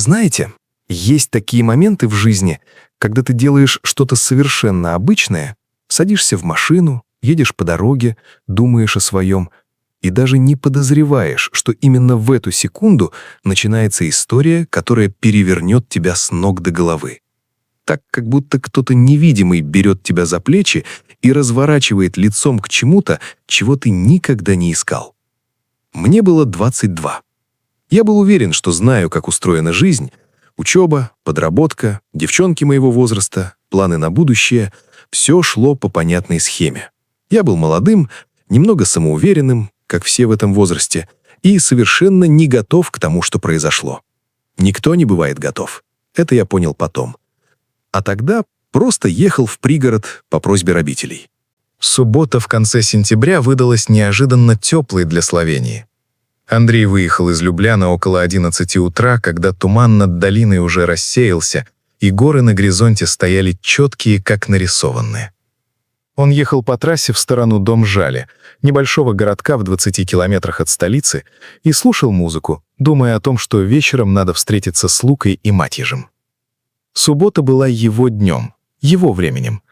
Знаете, есть такие моменты в жизни, когда ты делаешь что-то совершенно обычное, садишься в машину, едешь по дороге, думаешь о своем, и даже не подозреваешь, что именно в эту секунду начинается история, которая перевернет тебя с ног до головы. Так, как будто кто-то невидимый берет тебя за плечи и разворачивает лицом к чему-то, чего ты никогда не искал. Мне было 22. Я был уверен, что знаю, как устроена жизнь. Учеба, подработка, девчонки моего возраста, планы на будущее — все шло по понятной схеме. Я был молодым, немного самоуверенным, как все в этом возрасте, и совершенно не готов к тому, что произошло. Никто не бывает готов. Это я понял потом. А тогда просто ехал в пригород по просьбе родителей. Суббота в конце сентября выдалась неожиданно теплой для Словении. Андрей выехал из Любляна около 11 утра, когда туман над долиной уже рассеялся, и горы на горизонте стояли четкие, как нарисованные. Он ехал по трассе в сторону Домжали, небольшого городка в 20 километрах от столицы, и слушал музыку, думая о том, что вечером надо встретиться с Лукой и Матьежем. Суббота была его днем, его временем,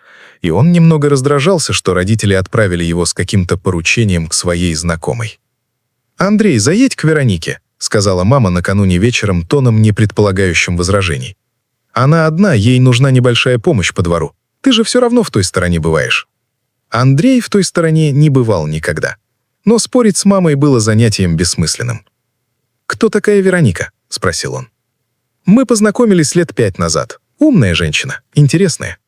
и он немного раздражался, что родители отправили его с каким-то поручением к своей знакомой. «Андрей, заедь к Веронике», — сказала мама накануне вечером тоном, не предполагающим возражений. «Она одна, ей нужна небольшая помощь по двору. Ты же все равно в той стороне бываешь». Андрей в той стороне не бывал никогда. Но спорить с мамой было занятием бессмысленным. «Кто такая Вероника?» — спросил он. «Мы познакомились лет 5 назад. Умная женщина, интересная.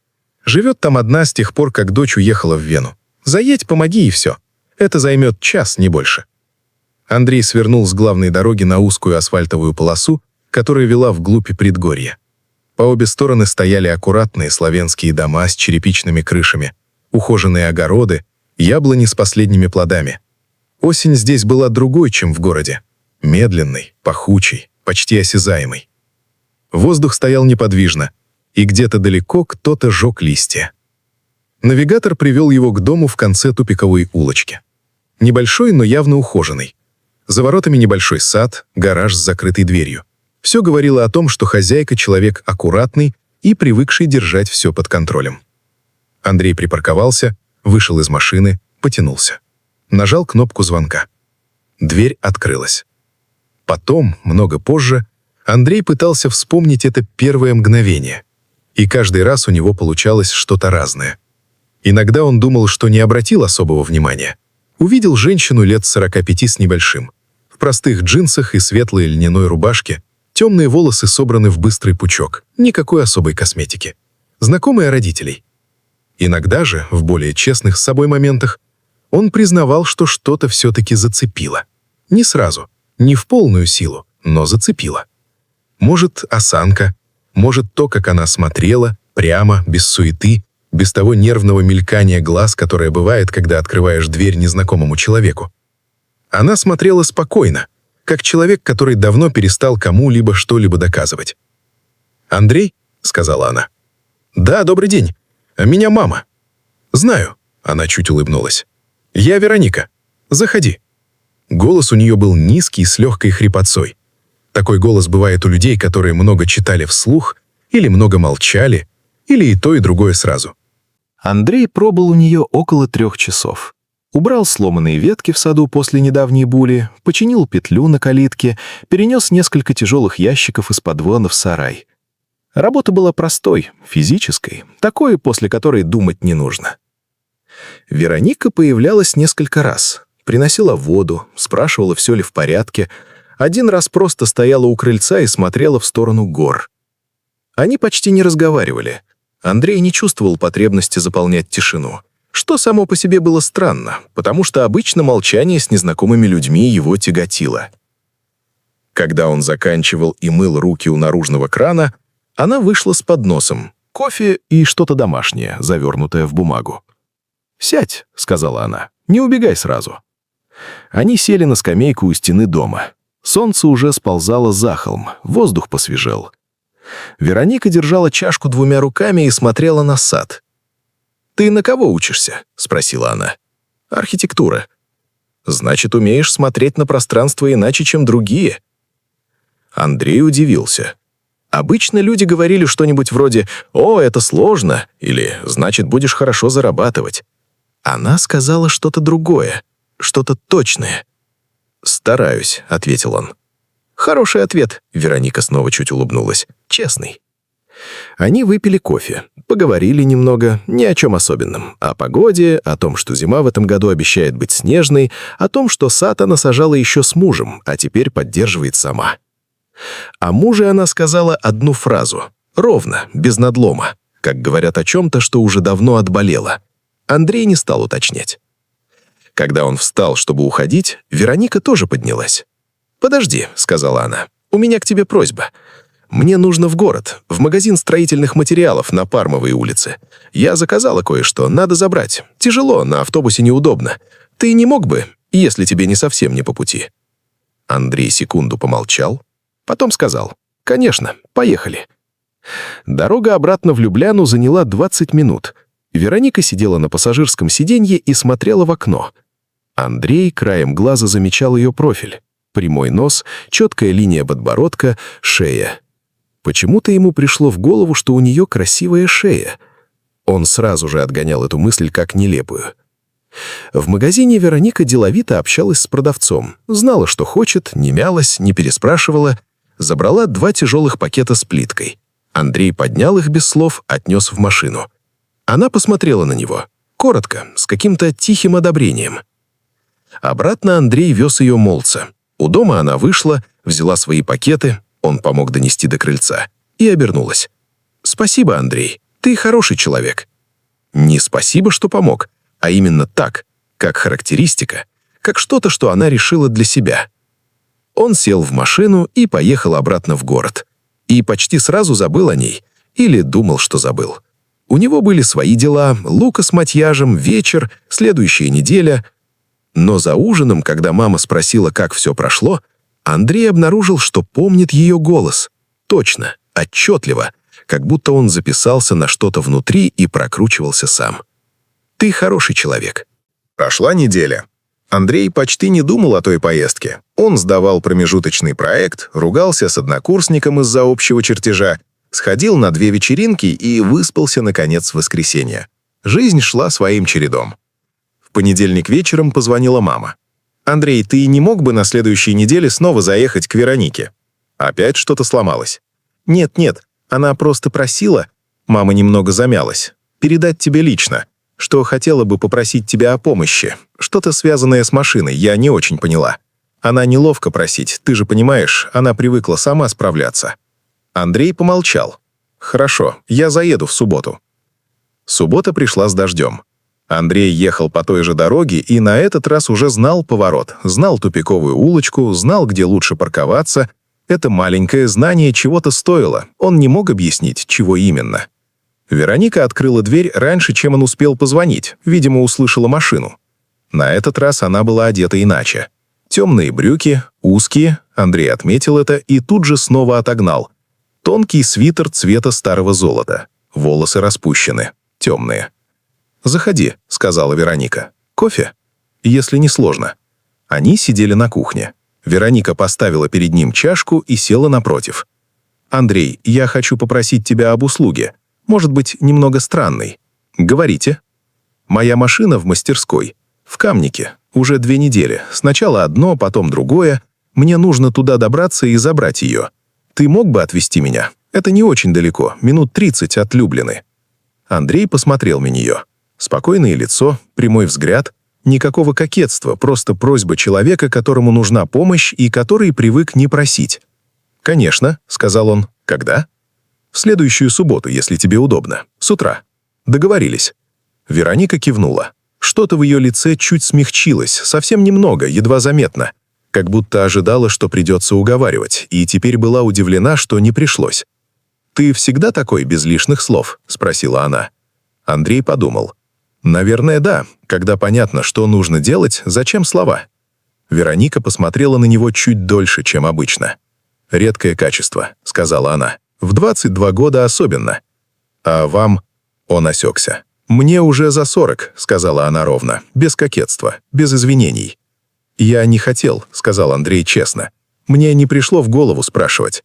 Живет там одна с тех пор, как дочь уехала в Вену. Заедь, помоги и все. Это займет час, не больше». Андрей свернул с главной дороги на узкую асфальтовую полосу, которая вела вглубь предгорья. По обе стороны стояли аккуратные славянские дома с черепичными крышами, ухоженные огороды, яблони с последними плодами. Осень здесь была другой, чем в городе. Медленной, пахучей, почти осязаемой. Воздух стоял неподвижно, и где-то далеко кто-то жег листья. Навигатор привел его к дому в конце тупиковой улочки. Небольшой, но явно ухоженный. За воротами небольшой сад, гараж с закрытой дверью. Все говорило о том, что хозяйка — человек аккуратный и привыкший держать все под контролем. Андрей припарковался, вышел из машины, потянулся. Нажал кнопку звонка. Дверь открылась. Потом, много позже, Андрей пытался вспомнить это первое мгновение. И каждый раз у него получалось что-то разное. Иногда он думал, что не обратил особого внимания. Увидел женщину лет 45 с небольшим. В простых джинсах и светлой льняной рубашке, темные волосы собраны в быстрый пучок, никакой особой косметики. Знакомая родителей. Иногда же, в более честных с собой моментах, он признавал, что что-то все-таки зацепило. Не сразу, не в полную силу, но зацепило. Может, осанка, может, то, как она смотрела, прямо, без суеты, без того нервного мелькания глаз, которое бывает, когда открываешь дверь незнакомому человеку. Она смотрела спокойно, как человек, который давно перестал кому-либо что-либо доказывать. «Андрей?» — сказала она. «Да, добрый день. Меня мама». «Знаю», — она чуть улыбнулась. «Я Вероника. Заходи». Голос у нее был низкий, с легкой хрипотцой. Такой голос бывает у людей, которые много читали вслух, или много молчали, или и то, и другое сразу. Андрей пробыл у нее около 3 часов. Убрал сломанные ветки в саду после недавней бури, починил петлю на калитке, перенес несколько тяжелых ящиков из-под вона в сарай. Работа была простой, физической, такой, после которой думать не нужно. Вероника появлялась несколько раз, приносила воду, спрашивала, все ли в порядке. Один раз просто стояла у крыльца и смотрела в сторону гор. Они почти не разговаривали. Андрей не чувствовал потребности заполнять тишину, что само по себе было странно, потому что обычно молчание с незнакомыми людьми его тяготило. Когда он заканчивал и мыл руки у наружного крана, она вышла с подносом, кофе и что-то домашнее, завернутое в бумагу. «Сядь», — сказала она, — «не убегай сразу». Они сели на скамейку у стены дома. Солнце уже сползало за холм, воздух посвежел. Вероника держала чашку 2 руками и смотрела на сад. «Ты на кого учишься?» — спросила она. «Архитектура». «Значит, умеешь смотреть на пространство иначе, чем другие?» Андрей удивился. Обычно люди говорили что-нибудь вроде «О, это сложно» или «Значит, будешь хорошо зарабатывать». Она сказала что-то другое, что-то точное. «Стараюсь», — ответил он. «Хороший ответ», — Вероника снова чуть улыбнулась. «Честный». Они выпили кофе, поговорили немного, ни о чем особенном. О погоде, о том, что зима в этом году обещает быть снежной, о том, что сад она сажала еще с мужем, а теперь поддерживает сама. О муже она сказала одну фразу, ровно, без надлома, как говорят о чем-то, что уже давно отболело. Андрей не стал уточнять. Когда он встал, чтобы уходить, Вероника тоже поднялась. «Подожди», — сказала она, — «у меня к тебе просьба. Мне нужно в город, в магазин строительных материалов на Пармовой улице. Я заказала кое-что, надо забрать. Тяжело, на автобусе неудобно. Ты не мог бы, если тебе не совсем не по пути?» Андрей секунду помолчал, потом сказал: «Конечно, поехали». Дорога обратно в Любляну заняла 20 минут. Вероника сидела на пассажирском сиденье и смотрела в окно. Андрей краем глаза замечал ее профиль. Прямой нос, четкая линия подбородка, шея. Почему-то ему пришло в голову, что у нее красивая шея. Он сразу же отгонял эту мысль как нелепую. В магазине Вероника деловито общалась с продавцом. Знала, что хочет, не мялась, не переспрашивала. Забрала 2 тяжелых пакета с плиткой. Андрей поднял их без слов, отнес в машину. Она посмотрела на него. Коротко, с каким-то тихим одобрением. Обратно Андрей вез ее молча. У дома она вышла, взяла свои пакеты, он помог донести до крыльца, и обернулась. «Спасибо, Андрей, ты хороший человек». Не спасибо, что помог, а именно так, как характеристика, как что-то, что она решила для себя. Он сел в машину и поехал обратно в город. И почти сразу забыл о ней, или думал, что забыл. У него были свои дела, Лука с макияжем, вечер, следующая неделя. Но за ужином, когда мама спросила, как все прошло, Андрей обнаружил, что помнит ее голос. Точно, отчетливо, как будто он записался на что-то внутри и прокручивался сам. «Ты хороший человек». Прошла неделя. Андрей почти не думал о той поездке. Он сдавал промежуточный проект, ругался с однокурсником из-за общего чертежа, сходил на 2 вечеринки и выспался, наконец, в воскресенье. Жизнь шла своим чередом. В понедельник вечером позвонила мама. «Андрей, ты не мог бы на следующей неделе снова заехать к Веронике?» Опять что-то сломалось. «Нет, она просто просила...» Мама немного замялась. «Передать тебе лично, что хотела бы попросить тебя о помощи. Что-то связанное с машиной, я не очень поняла. Она неловко просить, ты же понимаешь, она привыкла сама справляться». Андрей помолчал. «Хорошо, я заеду в субботу». Суббота пришла с дождем. Андрей ехал по той же дороге и на этот раз уже знал поворот, знал тупиковую улочку, знал, где лучше парковаться. Это маленькое знание чего-то стоило, он не мог объяснить, чего именно. Вероника открыла дверь раньше, чем он успел позвонить, видимо, услышала машину. На этот раз она была одета иначе. Темные брюки, узкие, Андрей отметил это и тут же снова отогнал. Тонкий свитер цвета старого золота, волосы распущены, темные. «Заходи», — сказала Вероника. «Кофе?» «Если не сложно». Они сидели на кухне. Вероника поставила перед ним чашку и села напротив. «Андрей, я хочу попросить тебя об услуге. Может быть, немного странной. Говорите». «Моя машина в мастерской. В Камнике. Уже 2 недели. Сначала одно, потом другое. Мне нужно туда добраться и забрать ее. Ты мог бы отвезти меня? Это не очень далеко, минут 30 от Люблины». Андрей посмотрел на нее. Спокойное лицо, прямой взгляд, никакого кокетства, просто просьба человека, которому нужна помощь и который привык не просить. «Конечно», — сказал он. «Когда?» «В следующую субботу, если тебе удобно. С утра». «Договорились». Вероника кивнула. Что-то в ее лице чуть смягчилось, совсем немного, едва заметно. Как будто ожидала, что придется уговаривать, и теперь была удивлена, что не пришлось. «Ты всегда такой, без лишних слов?» — спросила она. Андрей подумал. «Наверное, да. Когда понятно, что нужно делать, зачем слова?» Вероника посмотрела на него чуть дольше, чем обычно. «Редкое качество», — сказала она. «В 22 года особенно». «А вам?» — он осекся. «Мне уже за 40», — сказала она ровно, без кокетства, без извинений. «Я не хотел», — сказал Андрей честно. «Мне не пришло в голову спрашивать».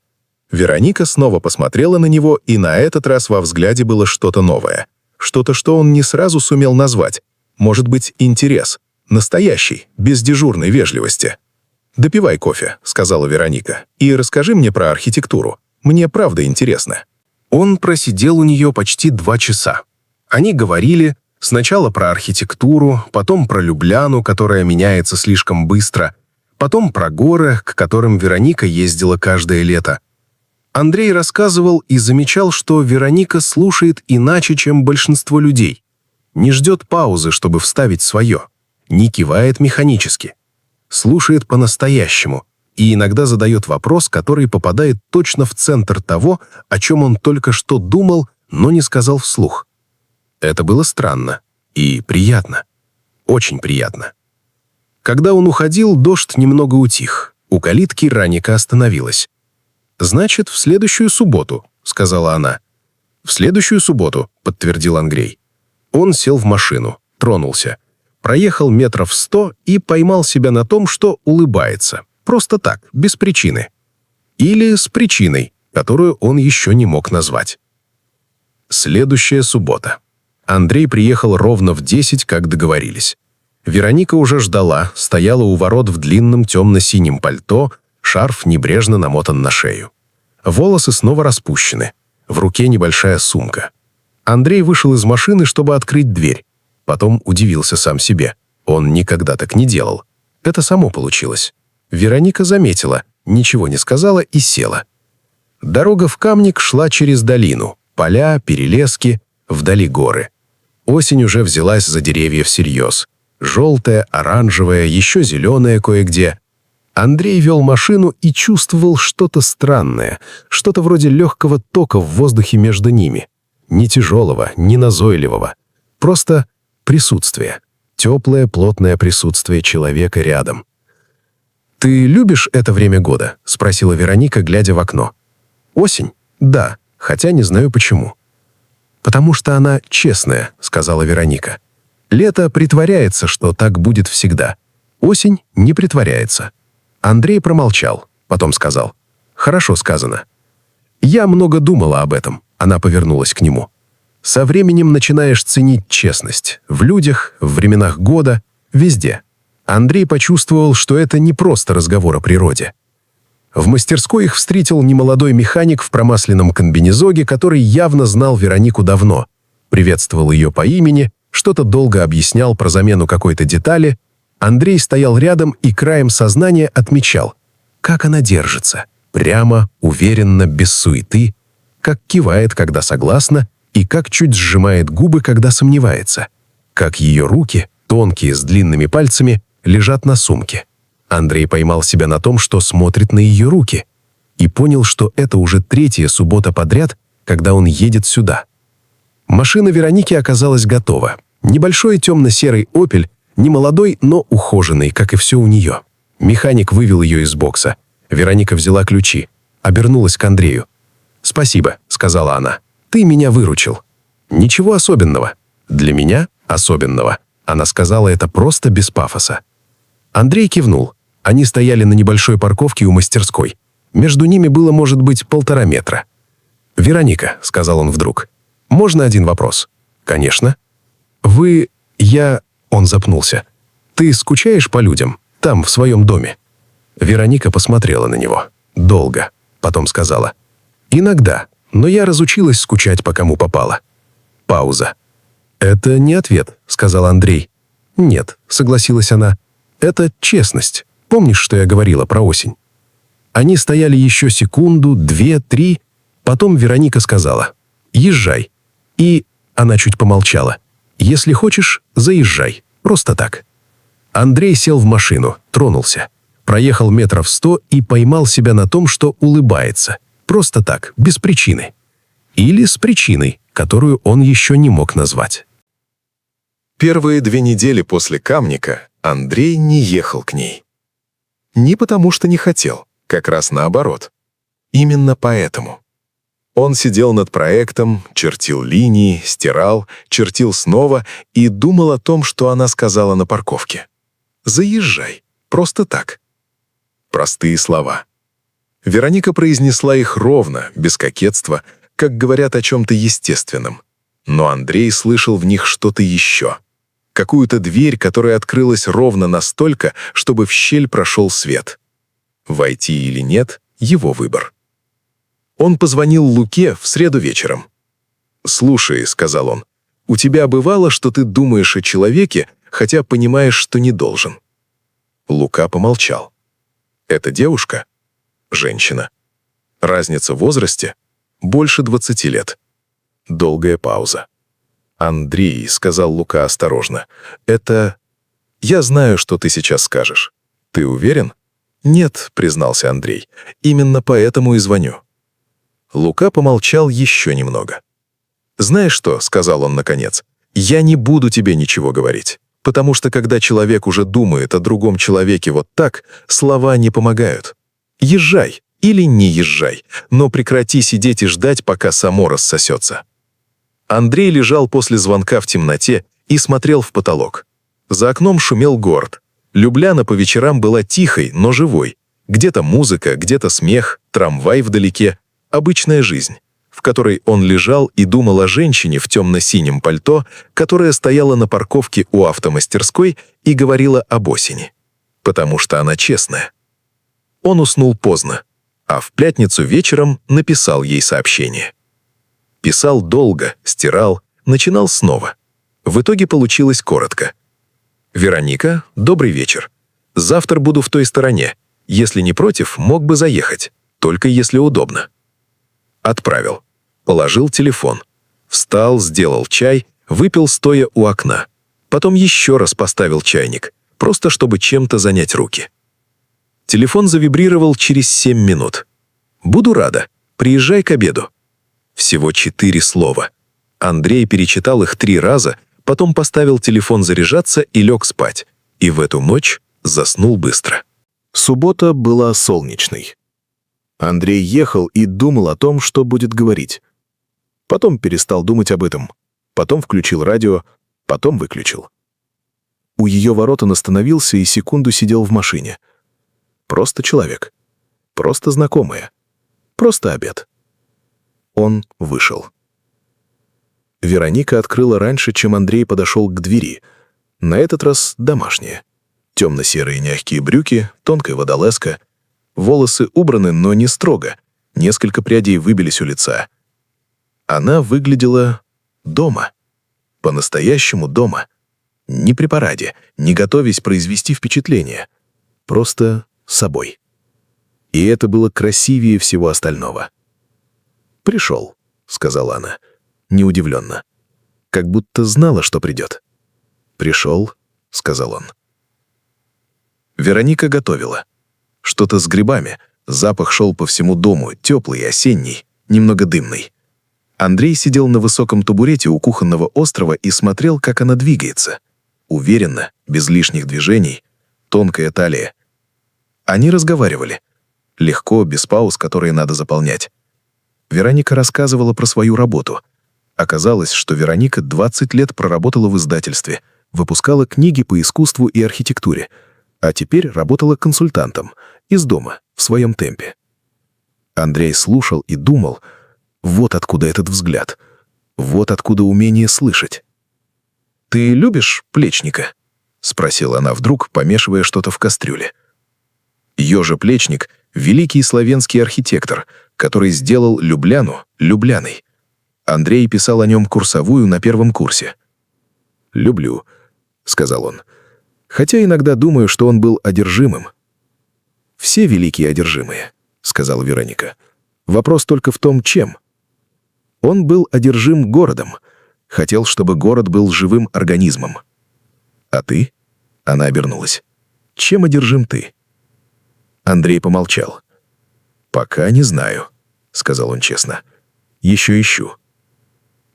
Вероника снова посмотрела на него, и на этот раз во взгляде было что-то новое. Что-то, что он не сразу сумел назвать. Может быть, интерес. Настоящий, без дежурной вежливости. «Допивай кофе», — сказала Вероника, — «и расскажи мне про архитектуру. Мне правда интересно». Он просидел у нее почти 2 часа. Они говорили сначала про архитектуру, потом про Любляну, которая меняется слишком быстро, потом про горы, к которым Вероника ездила каждое лето. Андрей рассказывал и замечал, что Вероника слушает иначе, чем большинство людей. Не ждет паузы, чтобы вставить свое. Не кивает механически. Слушает по-настоящему и иногда задает вопрос, который попадает точно в центр того, о чем он только что думал, но не сказал вслух. Это было странно и приятно. Очень приятно. Когда он уходил, дождь немного утих. У калитки Раника остановилась. «Значит, в следующую субботу», — сказала она. «В следующую субботу», — подтвердил Андрей. Он сел в машину, тронулся. Проехал метров 100 и поймал себя на том, что улыбается. Просто так, без причины. Или с причиной, которую он еще не мог назвать. Следующая суббота. Андрей приехал ровно в 10, как договорились. Вероника уже ждала, стояла у ворот в длинном темно-синем пальто, шарф небрежно намотан на шею. Волосы снова распущены. В руке небольшая сумка. Андрей вышел из машины, чтобы открыть дверь. Потом удивился сам себе. Он никогда так не делал. Это само получилось. Вероника заметила, ничего не сказала и села. Дорога в Камник шла через долину. Поля, перелески, вдали горы. Осень уже взялась за деревья всерьез. Желтая, оранжевая, еще зеленая кое-где. Андрей вел машину и чувствовал что-то странное, что-то вроде легкого тока в воздухе между ними. Не тяжелого, не назойливого. Просто присутствие. Теплое, плотное присутствие человека рядом. «Ты любишь это время года?» — спросила Вероника, глядя в окно. «Осень? Да, хотя не знаю почему». «Потому что она честная», — сказала Вероника. «Лето притворяется, что так будет всегда. Осень не притворяется». Андрей промолчал, потом сказал. «Хорошо сказано». «Я много думала об этом», — она повернулась к нему. «Со временем начинаешь ценить честность. В людях, в временах года, везде». Андрей почувствовал, что это не просто разговор о природе. В мастерской их встретил немолодой механик в промасленном комбинезоне, который явно знал Веронику давно. Приветствовал ее по имени, что-то долго объяснял про замену какой-то детали. Андрей стоял рядом и краем сознания отмечал, как она держится, прямо, уверенно, без суеты, как кивает, когда согласна, и как чуть сжимает губы, когда сомневается, как ее руки, тонкие, с длинными пальцами, лежат на сумке. Андрей поймал себя на том, что смотрит на ее руки, и понял, что это уже 3-я суббота подряд, когда он едет сюда. Машина Вероники оказалась готова. Небольшой темно-серый «Опель», немолодой, но ухоженный, как и все у нее. Механик вывел ее из бокса. Вероника взяла ключи, обернулась к Андрею. «Спасибо», — сказала она. «Ты меня выручил». «Ничего особенного». «Для меня особенного». Она сказала это просто без пафоса. Андрей кивнул. Они стояли на небольшой парковке у мастерской. Между ними было, может быть, 1,5 метра. «Вероника», — сказал он вдруг, — «можно один вопрос?» «Конечно». «Вы... я...» — он запнулся. «Ты скучаешь по людям? Там, в своем доме?» Вероника посмотрела на него. Долго. Потом сказала. «Иногда, но я разучилась скучать по кому попало». Пауза. «Это не ответ», — сказал Андрей. «Нет», — согласилась она. «Это честность. Помнишь, что я говорила про осень?» Они стояли еще секунду, 2, 3. Потом Вероника сказала «Езжай». И она чуть помолчала. «Если хочешь, заезжай. Просто так». Андрей сел в машину, тронулся. Проехал метров 100 и поймал себя на том, что улыбается. Просто так, без причины. Или с причиной, которую он еще не мог назвать. Первые 2 недели после Камника Андрей не ехал к ней. Не потому что не хотел, как раз наоборот. Именно поэтому. Он сидел над проектом, чертил линии, стирал, чертил снова и думал о том, что она сказала на парковке. «Заезжай. Просто так». Простые слова. Вероника произнесла их ровно, без кокетства, как говорят о чем-то естественном. Но Андрей слышал в них что-то еще. Какую-то дверь, которая открылась ровно настолько, чтобы в щель прошел свет. Войти или нет — его выбор. Он позвонил Луке в среду вечером. «Слушай», — сказал он, — «у тебя бывало, что ты думаешь о человеке, хотя понимаешь, что не должен?» Лука помолчал. «Это девушка?» «Женщина». «Разница в возрасте?» «Больше 20 лет». Долгая пауза. «Андрей», — сказал Лука осторожно, — «это...» «Я знаю, что ты сейчас скажешь. Ты уверен?» «Нет», — признался Андрей, — «именно поэтому и звоню». Лука помолчал еще немного. «Знаешь что?» — сказал он наконец. «Я не буду тебе ничего говорить, потому что когда человек уже думает о другом человеке вот так, слова не помогают. Езжай или не езжай, но прекрати сидеть и ждать, пока само рассосется». Андрей лежал после звонка в темноте и смотрел в потолок. За окном шумел город. Любляна по вечерам была тихой, но живой. Где-то музыка, где-то смех, трамвай вдалеке. Обычная жизнь, в которой он лежал и думал о женщине в темно-синем пальто, которая стояла на парковке у автомастерской и говорила об осени. Потому что она честная. Он уснул поздно, а в пятницу вечером написал ей сообщение. Писал долго, стирал, начинал снова. В итоге получилось коротко. «Вероника, добрый вечер. Завтра буду в той стороне. Если не против, мог бы заехать. Только если удобно». Отправил. Положил телефон. Встал, сделал чай, выпил стоя у окна. Потом еще раз поставил чайник, просто чтобы чем-то занять руки. Телефон завибрировал через 7 минут. «Буду рада. Приезжай к обеду». Всего 4 слова. Андрей перечитал их 3 раза, потом поставил телефон заряжаться и лег спать. И в эту ночь заснул быстро. Суббота была солнечной. Андрей ехал и думал о том, что будет говорить. Потом перестал думать об этом. Потом включил радио, потом выключил. У ее ворот он остановился и секунду сидел в машине. Просто человек. Просто знакомая. Просто обед. Он вышел. Вероника открыла раньше, чем Андрей подошел к двери. На этот раз домашняя. Темно-серые мягкие брюки, тонкая водолазка. Волосы убраны, но не строго. Несколько прядей выбились у лица. Она выглядела дома. По-настоящему дома. Не при параде, не готовясь произвести впечатление. Просто собой. И это было красивее всего остального. «Пришел», — сказала она, неудивленно. Как будто знала, что придет. «Пришел», — сказал он. Вероника готовила. Что-то с грибами. Запах шел по всему дому, теплый, осенний, немного дымный. Андрей сидел на высоком табурете у кухонного острова и смотрел, как она двигается. Уверенно, без лишних движений, тонкая талия. Они разговаривали. Легко, без пауз, которые надо заполнять. Вероника рассказывала про свою работу. Оказалось, что Вероника 20 лет проработала в издательстве, выпускала книги по искусству и архитектуре, а теперь работала консультантом из дома, в своем темпе. Андрей слушал и думал, вот откуда этот взгляд, вот откуда умение слышать. «Ты любишь Плечника?» — спросила она вдруг, помешивая что-то в кастрюле. Ёжа Плечник — великий славянский архитектор, который сделал Любляну Любляной. Андрей писал о нем курсовую на 1 курсе. «Люблю», — сказал он, «хотя иногда думаю, что он был одержимым». «Все великие одержимые», — сказала Вероника. «Вопрос только в том, чем». Он был одержим городом, хотел, чтобы город был живым организмом. «А ты?» — она обернулась. «Чем одержим ты?» Андрей помолчал. «Пока не знаю», — сказал он честно. «Еще ищу».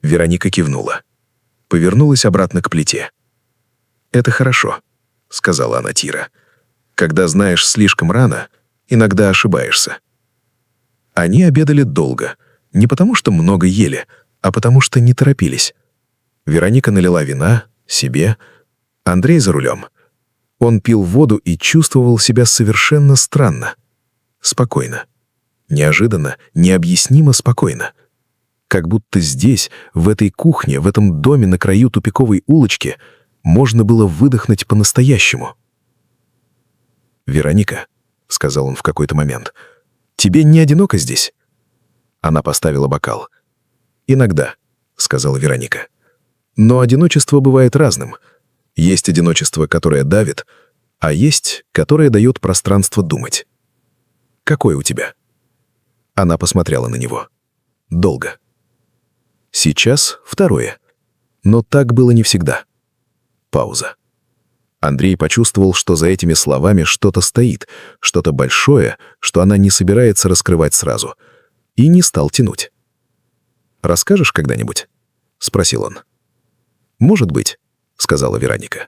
Вероника кивнула. Повернулась обратно к плите. «Это хорошо», — сказала она тихо. «Когда знаешь слишком рано, иногда ошибаешься». Они обедали долго, не потому что много ели, а потому что не торопились. Вероника налила вина, себе, Андрей за рулем. Он пил воду и чувствовал себя совершенно странно, спокойно. Неожиданно, необъяснимо спокойно. Как будто здесь, в этой кухне, в этом доме на краю тупиковой улочки, можно было выдохнуть по-настоящему. «Вероника», — сказал он в какой-то момент, — «тебе не одиноко здесь?» Она поставила бокал. «Иногда», — сказала Вероника. «Но одиночество бывает разным. Есть одиночество, которое давит, а есть, которое дает пространство думать. Какое у тебя?» Она посмотрела на него. Долго. Сейчас второе. Но так было не всегда. Пауза. Андрей почувствовал, что за этими словами что-то стоит, что-то большое, что она не собирается раскрывать сразу, и не стал тянуть. «Расскажешь когда-нибудь?» — спросил он. «Может быть», — сказала Вероника.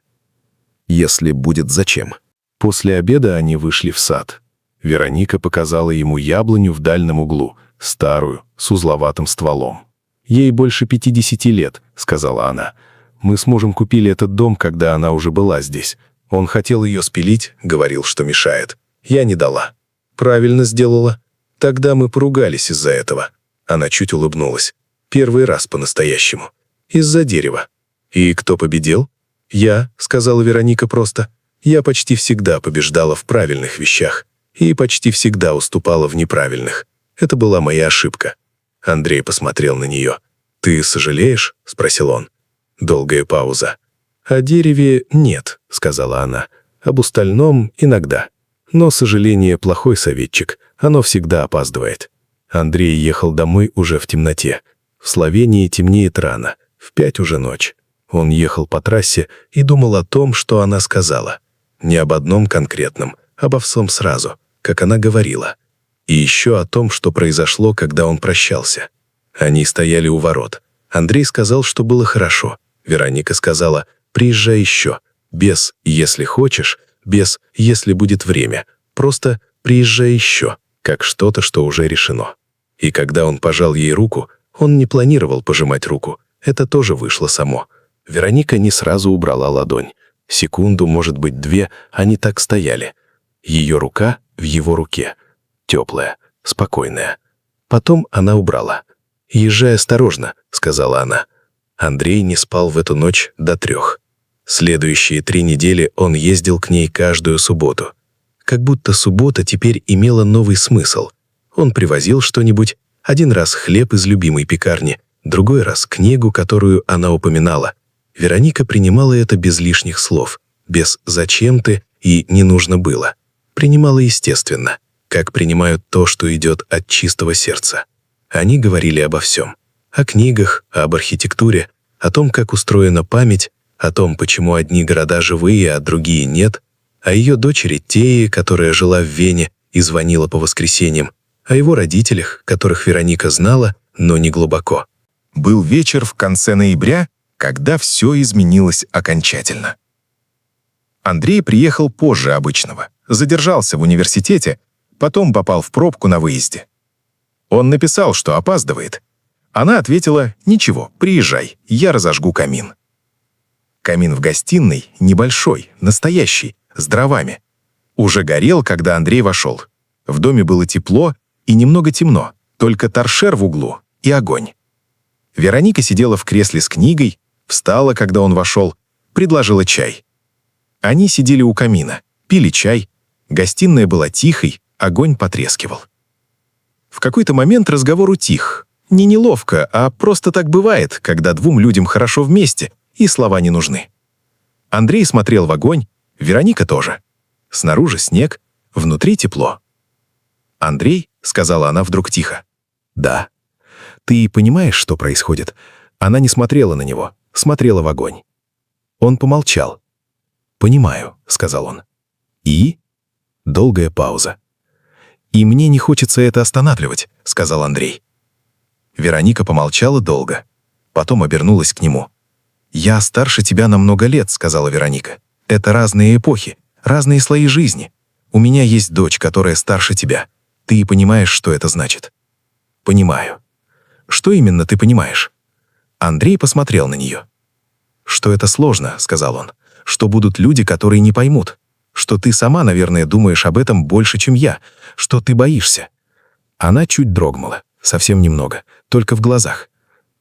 «Если будет зачем». После обеда они вышли в сад. Вероника показала ему яблоню в дальнем углу, старую, с узловатым стволом. «Ей больше 50 лет», — сказала она. «Мы с мужем купили этот дом, когда она уже была здесь. Он хотел ее спилить, говорил, что мешает. Я не дала. Правильно сделала. Тогда мы поругались из-за этого». Она чуть улыбнулась. «Первый раз по-настоящему. Из-за дерева. И кто победил?» «Я», — сказала Вероника просто. «Я почти всегда побеждала в правильных вещах и почти всегда уступала в неправильных. Это была моя ошибка». Андрей посмотрел на нее. «Ты сожалеешь?» — спросил он. Долгая пауза. «О дереве нет», — сказала она. «Об остальном иногда. Но сожаление — плохой советчик. Оно всегда опаздывает». Андрей ехал домой уже в темноте. В Словении темнеет рано. В 5 уже ночь. Он ехал по трассе и думал о том, что она сказала. Не об одном конкретном, обо всем сразу, как она говорила. И еще о том, что произошло, когда он прощался. Они стояли у ворот. Андрей сказал, что было хорошо. Вероника сказала: «Приезжай еще». Без «если хочешь», без «если будет время». Просто «приезжай еще», как что-то, что уже решено. И когда он пожал ей руку, он не планировал пожимать руку. Это тоже вышло само. Вероника не сразу убрала ладонь. Секунду, может быть, 2, они так стояли. Ее рука в его руке. Теплая, спокойная. Потом она убрала. «Езжай осторожно», — сказала она. Андрей не спал в эту ночь до 3. Следующие 3 недели он ездил к ней каждую субботу. Как будто суббота теперь имела новый смысл. Он привозил что-нибудь, один раз хлеб из любимой пекарни, другой раз книгу, которую она упоминала. Вероника принимала это без лишних слов, без «зачем ты» и «не нужно было». Принимала естественно, как принимают то, что идет от чистого сердца. Они говорили обо всем. О книгах, об архитектуре, о том, как устроена память, о том, почему одни города живые, а другие нет, о ее дочери Тее, которая жила в Вене и звонила по воскресеньям, о его родителях, которых Вероника знала, но не глубоко. Был вечер в конце ноября, когда все изменилось окончательно. Андрей приехал позже обычного, задержался в университете, потом попал в пробку на выезде. Он написал, что опаздывает. Она ответила: «Ничего, приезжай, я разожгу камин». Камин в гостиной небольшой, настоящий, с дровами. Уже горел, когда Андрей вошел. В доме было тепло и немного темно, только торшер в углу и огонь. Вероника сидела в кресле с книгой, встала, когда он вошел, предложила чай. Они сидели у камина, пили чай, гостиная была тихой, огонь потрескивал. В какой-то момент разговор утих. Не неловко, а просто так бывает, когда 2 людям хорошо вместе, и слова не нужны. Андрей смотрел в огонь, Вероника тоже. Снаружи снег, внутри тепло. «Андрей», — сказала она вдруг тихо. «Да». «Ты понимаешь, что происходит?» Она не смотрела на него, смотрела в огонь. Он помолчал. «Понимаю», — сказал он. «И?» Долгая пауза. «И мне не хочется это останавливать», — сказал Андрей. Вероника помолчала долго. Потом обернулась к нему. «Я старше тебя на много лет», — сказала Вероника. «Это разные эпохи, разные слои жизни. У меня есть дочь, которая старше тебя. Ты понимаешь, что это значит?» «Понимаю». «Что именно ты понимаешь?» Андрей посмотрел на нее. «Что это сложно», — сказал он. «Что будут люди, которые не поймут. Что ты сама, наверное, думаешь об этом больше, чем я. Что ты боишься». Она чуть дрогнула, совсем немного, только в глазах.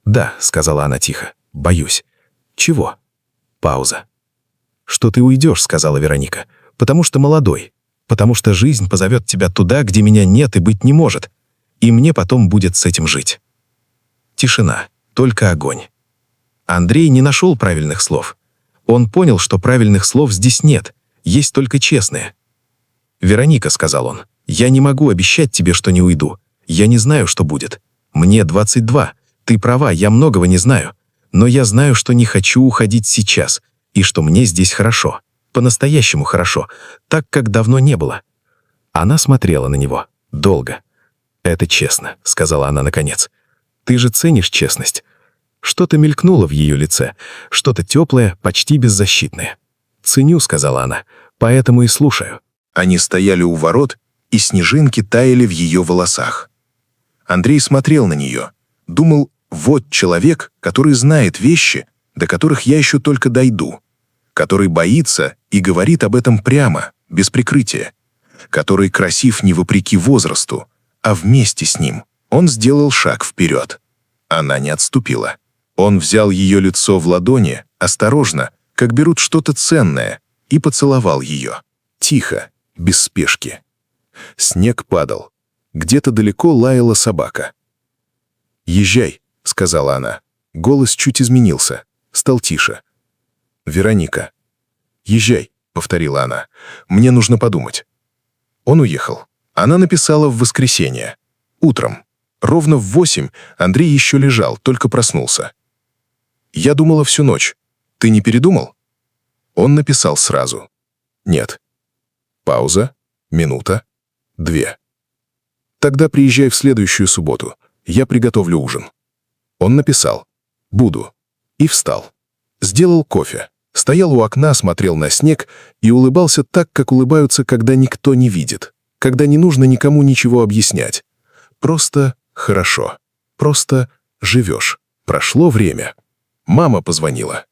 «Да», — сказала она тихо, — «боюсь». «Чего?» Пауза. «Что ты уйдешь», — сказала Вероника, — «потому что молодой, потому что жизнь позовет тебя туда, где меня нет и быть не может, и мне потом будет с этим жить». Тишина, только огонь. Андрей не нашел правильных слов. Он понял, что правильных слов здесь нет, есть только честные. «Вероника», — сказал он, — «я не могу обещать тебе, что не уйду. Я не знаю, что будет. Мне 22. Ты права, я многого не знаю. Но я знаю, что не хочу уходить сейчас, и что мне здесь хорошо. По-настоящему хорошо, так, как давно не было». Она смотрела на него. Долго. «Это честно», — сказала она наконец. «Ты же ценишь честность». Что-то мелькнуло в ее лице, что-то теплое, почти беззащитное. «Ценю», — сказала она, — «поэтому и слушаю». Они стояли у ворот, и снежинки таяли в ее волосах. Андрей смотрел на нее, думал, вот человек, который знает вещи, до которых я еще только дойду, который боится и говорит об этом прямо, без прикрытия, который красив не вопреки возрасту, а вместе с ним. Он сделал шаг вперед. Она не отступила. Он взял ее лицо в ладони, осторожно, как берут что-то ценное, и поцеловал ее. Тихо, без спешки. Снег падал. Где-то далеко лаяла собака. «Езжай», — сказала она. Голос чуть изменился, стал тише. «Вероника». «Езжай», — повторила она. «Мне нужно подумать». Он уехал. Она написала в воскресенье. Утром. Ровно в 8 Андрей еще лежал, только проснулся. «Я думала всю ночь. Ты не передумал?» Он написал сразу. «Нет». Пауза. Минута. 2. «Тогда приезжай в следующую субботу. Я приготовлю ужин». Он написал «Буду» и встал. Сделал кофе. Стоял у окна, смотрел на снег и улыбался так, как улыбаются, когда никто не видит, когда не нужно никому ничего объяснять. Просто хорошо. Просто живешь. Прошло время. Мама позвонила.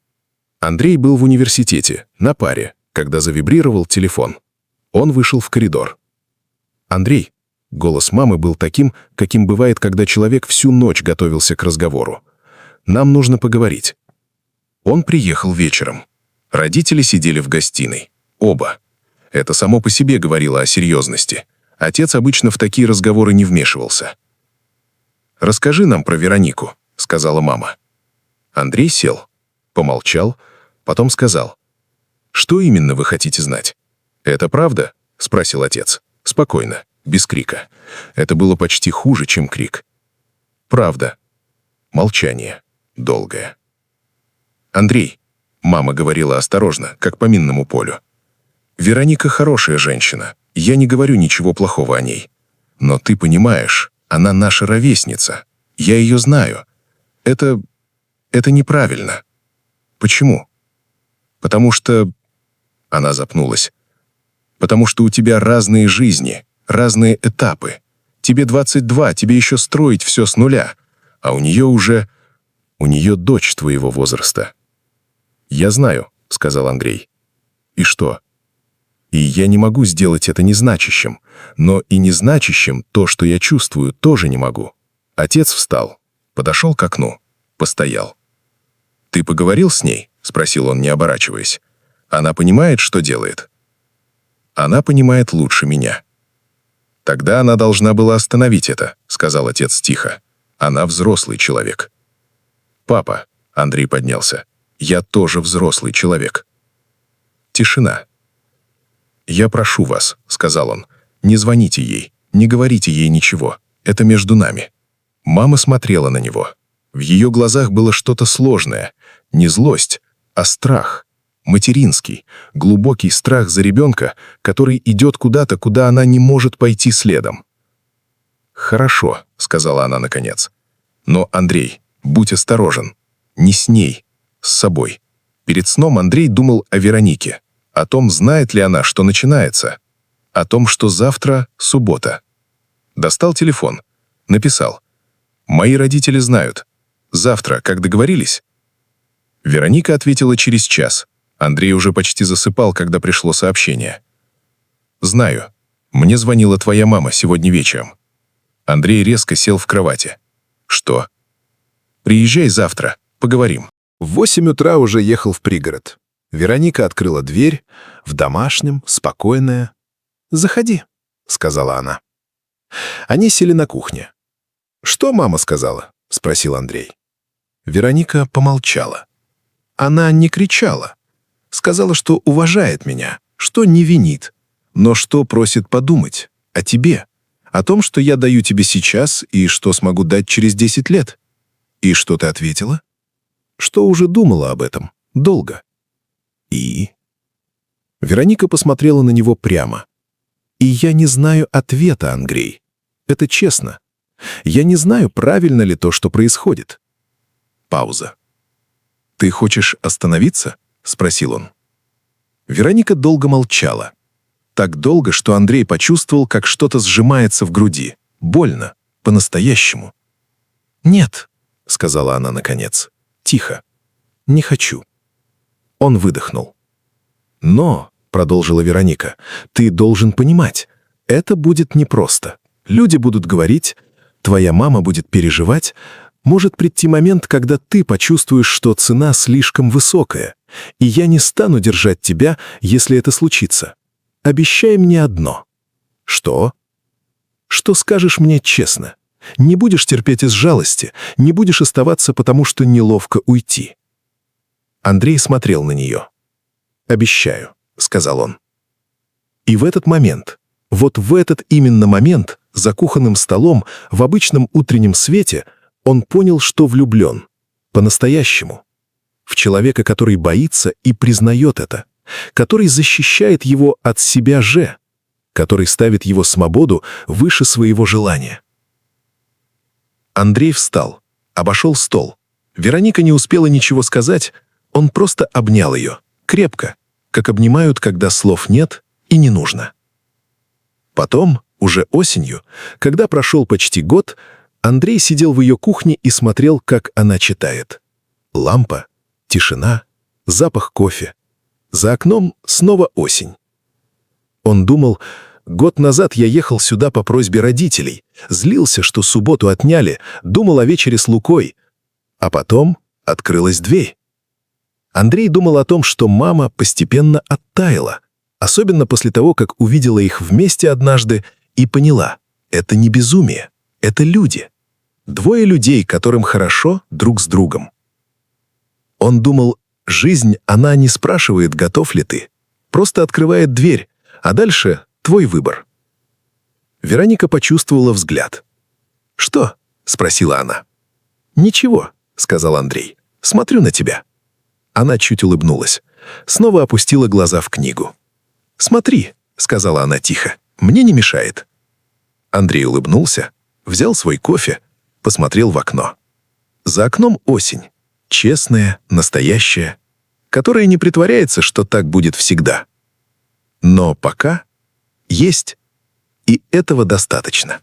Андрей был в университете, на паре, когда завибрировал телефон. Он вышел в коридор. «Андрей». Голос мамы был таким, каким бывает, когда человек всю ночь готовился к разговору. «Нам нужно поговорить». Он приехал вечером. Родители сидели в гостиной. Оба. Это само по себе говорило о серьезности. Отец обычно в такие разговоры не вмешивался. «Расскажи нам про Веронику», — сказала мама. Андрей сел, помолчал, потом сказал: «Что именно вы хотите знать?» «Это правда?» — спросил отец. Спокойно, без крика. Это было почти хуже, чем крик. «Правда». Молчание. Долгое. «Андрей», — мама говорила осторожно, как по минному полю, «Вероника хорошая женщина, я не говорю ничего плохого о ней. Но ты понимаешь, она наша ровесница. Я ее знаю. Это неправильно». «Почему?» «Потому что...» Она запнулась. «Потому что у тебя разные жизни, разные этапы. Тебе 22, тебе еще строить все с нуля, а у нее уже... У нее дочь твоего возраста». «Я знаю», — сказал Андрей. «И что?» «И я не могу сделать это незначащим, но и незначащим то, что я чувствую, тоже не могу». Отец встал, подошел к окну, постоял. «Ты поговорил с ней?» — спросил он, не оборачиваясь. «Она понимает, что делает?» «Она понимает лучше меня». «Тогда она должна была остановить это», — сказал отец тихо. «Она взрослый человек». «Папа», — Андрей поднялся, — «я тоже взрослый человек». Тишина. «Я прошу вас», — сказал он, — «не звоните ей, не говорите ей ничего. Это между нами». Мама смотрела на него. В ее глазах было что-то сложное. Не злость, а страх. Материнский, глубокий страх за ребенка, который идет куда-то, куда она не может пойти следом. «Хорошо», — сказала она наконец. «Но, Андрей, будь осторожен. Не с ней, с собой». Перед сном Андрей думал о Веронике, о том, знает ли она, что начинается, о том, что завтра суббота. Достал телефон, написал: «Мои родители знают. Завтра, как договорились?» Вероника ответила через час. Андрей уже почти засыпал, когда пришло сообщение. «Знаю. Мне звонила твоя мама сегодня вечером». Андрей резко сел в кровати. «Что?» «Приезжай завтра, поговорим». В 8 утра уже ехал в пригород. Вероника открыла дверь, в домашнем, спокойная. «Заходи», — сказала она. Они сели на кухне. «Что мама сказала?» — спросил Андрей. Вероника помолчала. Она не кричала. Сказала, что уважает меня, что не винит, но что просит подумать о тебе, о том, что я даю тебе сейчас и что смогу дать через 10 лет. И что ты ответила? Что уже думала об этом долго. И? Вероника посмотрела на него прямо. И я не знаю ответа, Андрей. Это честно. Я не знаю, правильно ли то, что происходит. Пауза. «Ты хочешь остановиться?» — спросил он. Вероника долго молчала. Так долго, что Андрей почувствовал, как что-то сжимается в груди. Больно, по-настоящему. «Нет», — сказала она наконец. «Тихо. Не хочу». Он выдохнул. «Но», — продолжила Вероника, — «ты должен понимать, это будет непросто. Люди будут говорить, твоя мама будет переживать. Может прийти момент, когда ты почувствуешь, что цена слишком высокая, и я не стану держать тебя, если это случится. Обещай мне одно». «Что?» «Что скажешь мне честно. Не будешь терпеть из жалости, не будешь оставаться, потому что неловко уйти». Андрей смотрел на нее. «Обещаю», — сказал он. И в этот момент, вот в этот именно момент, за кухонным столом, в обычном утреннем свете, он понял, что влюблен. По-настоящему. В человека, который боится и признает это, который защищает его от себя же, который ставит его свободу выше своего желания. Андрей встал, обошел стол. Вероника не успела ничего сказать, он просто обнял ее, крепко, как обнимают, когда слов нет и не нужно. Потом, уже осенью, когда прошел почти год, Андрей сидел в ее кухне и смотрел, как она читает. Лампа, тишина, запах кофе. За окном снова осень. Он думал, год назад я ехал сюда по просьбе родителей, злился, что субботу отняли, думал о вечере с Лукой. А потом открылась дверь. Андрей думал о том, что мама постепенно оттаяла, особенно после того, как увидела их вместе однажды и поняла — это не безумие, это люди. Двое людей, которым хорошо друг с другом. Он думал, жизнь, она не спрашивает, готов ли ты, просто открывает дверь, а дальше твой выбор. Вероника почувствовала взгляд. «Что?» — спросила она. «Ничего», — сказал Андрей. «Смотрю на тебя». Она чуть улыбнулась. Снова опустила глаза в книгу. «Смотри», — сказала она тихо, — «мне не мешает». Андрей улыбнулся, взял свой кофе, посмотрел в окно. За окном осень. Честная, настоящая, которая не притворяется, что так будет всегда. Но пока есть, и этого достаточно.